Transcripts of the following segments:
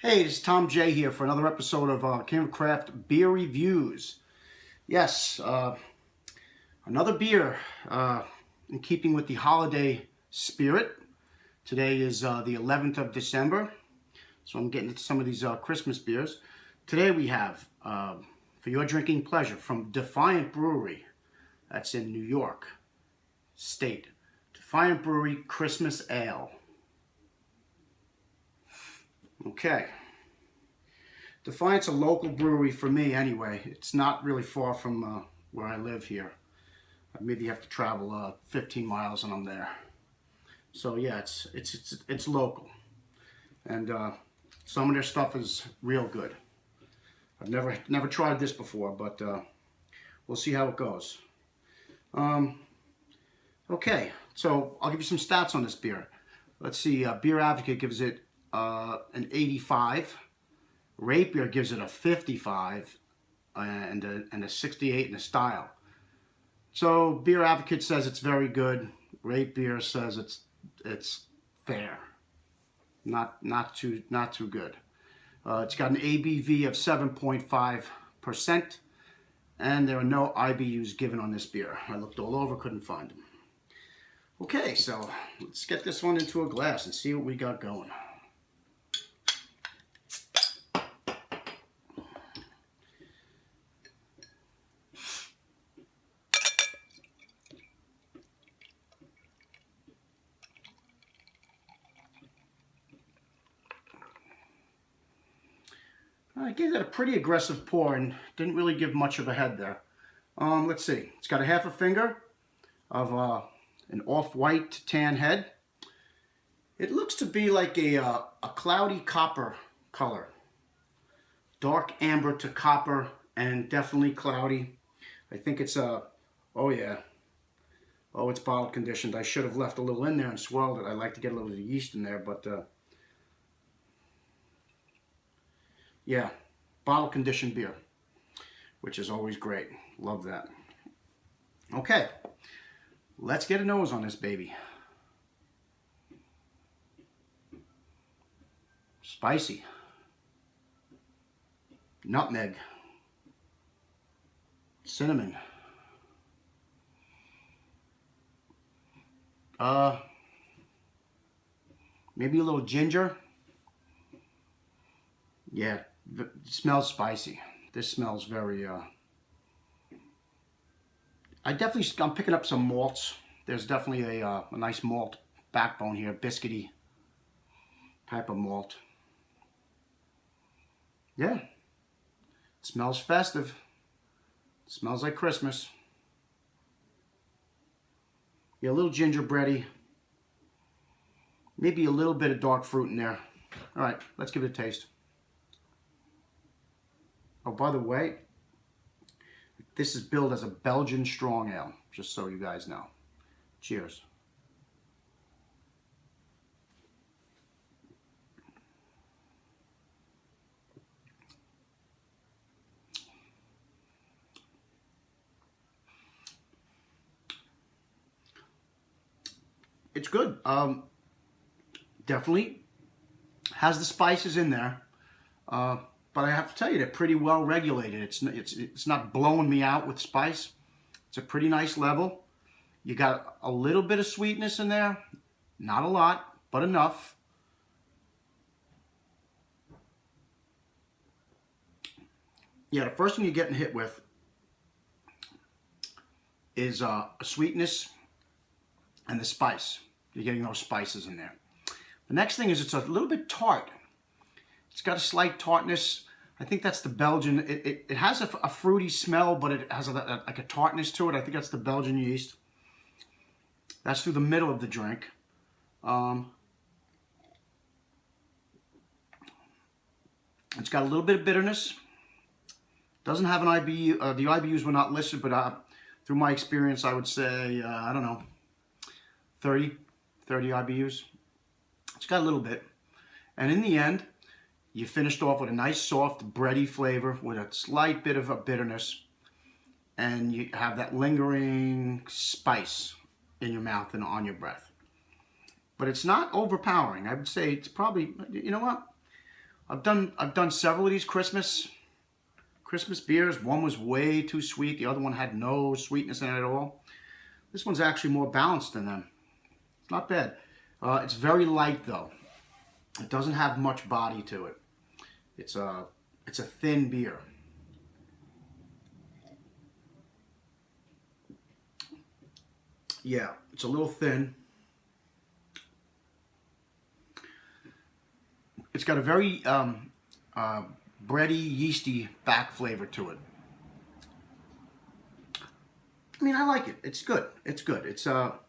Hey, it's Tom J here for another episode of King of Craft Beer Reviews. Yes, another beer in keeping with the holiday spirit. Today is the 11th of December, so I'm getting into some of these Christmas beers. Today we have, for your drinking pleasure, from Defiant Brewery. That's in New York State. Defiant Brewery Christmas Ale. Okay. Defiant's a local brewery for me anyway. It's not really far from where I live here. I maybe have to travel 15 miles and I'm there. So yeah, it's local. And some of their stuff is real good. I've never tried this before, but we'll see how it goes. Okay, so I'll give you some stats on this beer. Let's see, Beer Advocate gives it an 85. Rate Beer gives it a 55 and a 68 in the style. So Beer Advocate says it's very good. Rate Beer says it's fair, not too good. It's got an ABV of 7.5%, and there are no IBUs given on this beer. I looked all over, couldn't find them. Okay, so let's get this one into a glass and see what we got going. I gave that a pretty aggressive pour and didn't really give much of a head there. Let's see. It's got a half a finger of an off-white tan head. It looks to be like a cloudy copper color. Dark amber to copper and definitely cloudy. I think it's oh yeah. Oh, it's bottle conditioned. I should have left a little in there and swirled it. I like to get a little of the yeast in there, but yeah, bottle conditioned beer, which is always great. Love that. Okay, let's get a nose on this baby. Spicy. Nutmeg. Cinnamon. Maybe a little ginger. Yeah, it smells spicy. This smells very, I'm picking up some malts. There's definitely a nice malt backbone here, biscuity type of malt. Yeah, it smells festive. It smells like Christmas. Yeah, a little gingerbready. Maybe a little bit of dark fruit in there. All right, let's give it a taste. Oh, by the way, this is billed as a Belgian strong ale, just so you guys know. Cheers. It's good. Definitely has the spices in there. But I have to tell you, they're pretty well regulated. It's not blowing me out with spice. It's a pretty nice level. You got a little bit of sweetness in there. Not a lot, but enough. Yeah, the first thing you're getting hit with is a sweetness and the spice. You're getting those spices in there. The next thing is it's a little bit tart. It's got a slight tartness. I think that's the Belgian. It has a fruity smell, but it has like a tartness to it. I think that's the Belgian yeast. That's through the middle of the drink. It's got a little bit of bitterness. Doesn't have an IBU. The IBUs were not listed, but through my experience, I would say, I don't know, 30 IBUs. It's got a little bit. And in the end, you finished off with a nice soft bready flavor with a slight bit of a bitterness, and you have that lingering spice in your mouth and on your breath. But it's not overpowering. I would say it's probably, you know what? I've done several of these Christmas beers. One was way too sweet. The other one had no sweetness in it at all. This one's actually more balanced than them. It's not bad. It's very light though. It doesn't have much body to it. It's a thin beer. Yeah, it's a little thin. It's got a very bready, yeasty back flavor to it. I mean, I like it. It's good. It's good. It's got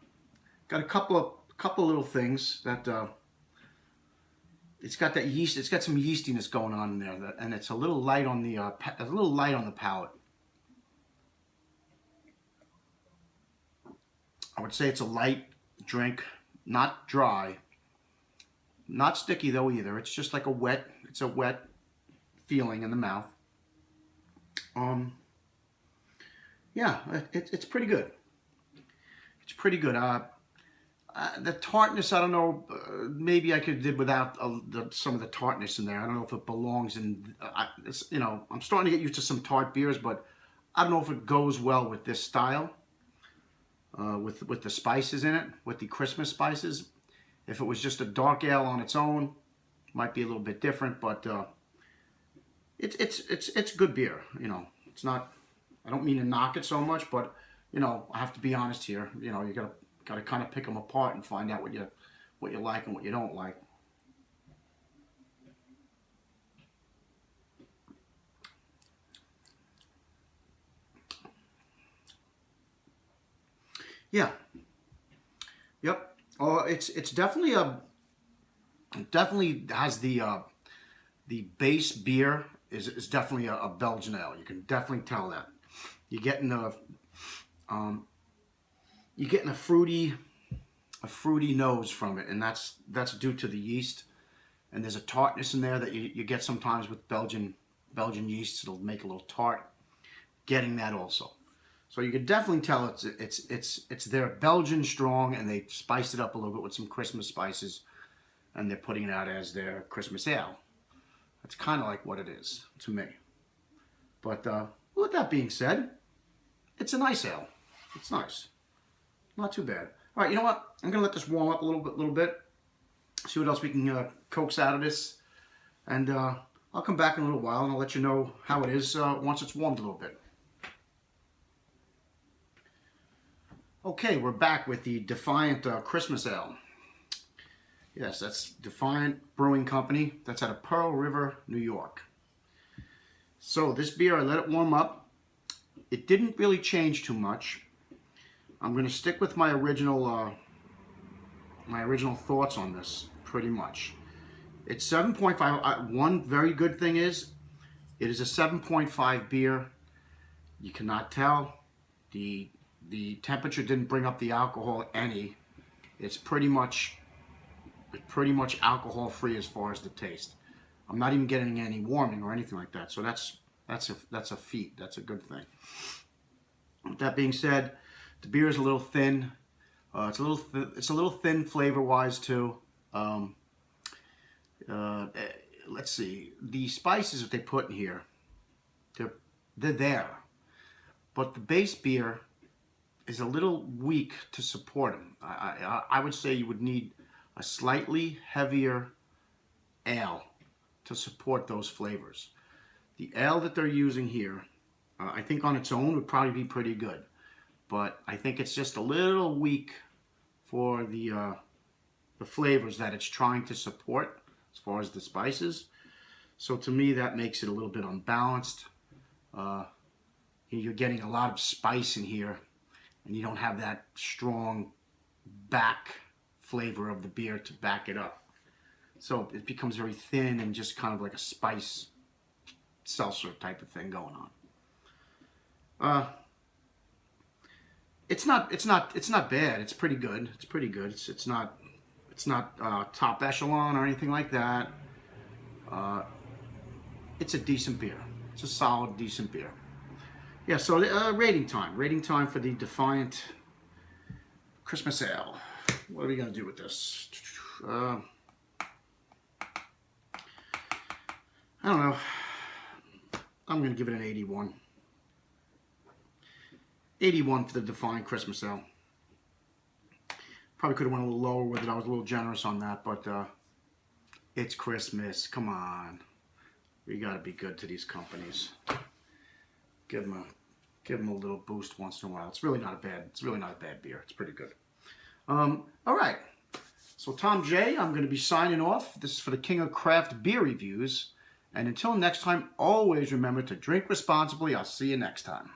a couple little things that it's got that yeast. It's got some yeastiness going on in there, and it's a little light on the palate. I would say it's a light drink, not dry, not sticky though either. It's just like it's a wet feeling in the mouth. Yeah, it's pretty good. It's pretty good. The tartness, I don't know. Maybe I could did without some of the tartness in there. I don't know if it belongs in. I'm starting to get used to some tart beers, but I don't know if it goes well with this style. With the spices in it, with the Christmas spices. If it was just a dark ale on its own, might be a little bit different. But it's good beer. It's not. I don't mean to knock it so much, but I have to be honest here. You gotta kind of pick them apart and find out what you like and what you don't like. Yeah. Yep. Oh, it's definitely it definitely has the base beer is definitely a Belgian ale. You can definitely tell that. You're getting a fruity nose from it, and that's due to the yeast. And there's a tartness in there that you get sometimes with Belgian yeast. It'll make a little tart. Getting that also. So you can definitely tell it's their Belgian strong, and they spiced it up a little bit with some Christmas spices, and they're putting it out as their Christmas ale. That's kind of like what it is to me. But with that being said, it's a nice ale. It's nice, not too bad. All right, you know what? I'm gonna let this warm up a little bit. See what else we can coax out of this, and I'll come back in a little while and I'll let you know how it is once it's warmed a little bit. Okay, we're back with the Defiant Christmas Ale. Yes, that's Defiant Brewing Company. That's out of Pearl River, New York. So this beer, I let it warm up. It didn't really change too much. I'm going to stick with my original thoughts on this, pretty much. It's 7.5. One very good thing is, it is a 7.5 beer. You cannot tell. The temperature didn't bring up the alcohol any. It's pretty much alcohol free as far as the taste. I'm not even getting any warming or anything like that. So that's a feat. That's a good thing. With that being said, the beer is a little thin. It's a little thin flavor wise too. Let's see. The spices that they put in here, they're there, but the base beer is a little weak to support them. I would say you would need a slightly heavier ale to support those flavors. The ale that they're using here, I think on its own would probably be pretty good, but I think it's just a little weak for the flavors that it's trying to support as far as the spices. So to me, that makes it a little bit unbalanced. You're getting a lot of spice in here, and you don't have that strong back flavor of the beer to back it up. So it becomes very thin and just kind of like a spice seltzer type of thing going on. It's not bad. It's pretty good. It's not top echelon or anything like that. It's a decent beer. It's a solid, decent beer. Yeah, so rating time for the Defiant Christmas Ale. What are we going to do with this? I don't know. I'm going to give it an 81. 81 for the Defiant Christmas Ale. Probably could have went a little lower with it. I was a little generous on that, but it's Christmas. Come on. We got to be good to these companies. Give them a little boost once in a while. It's really not a bad beer. It's pretty good. All right. So Tom J, I'm going to be signing off. This is for the King of Craft Beer Reviews. And until next time, always remember to drink responsibly. I'll see you next time.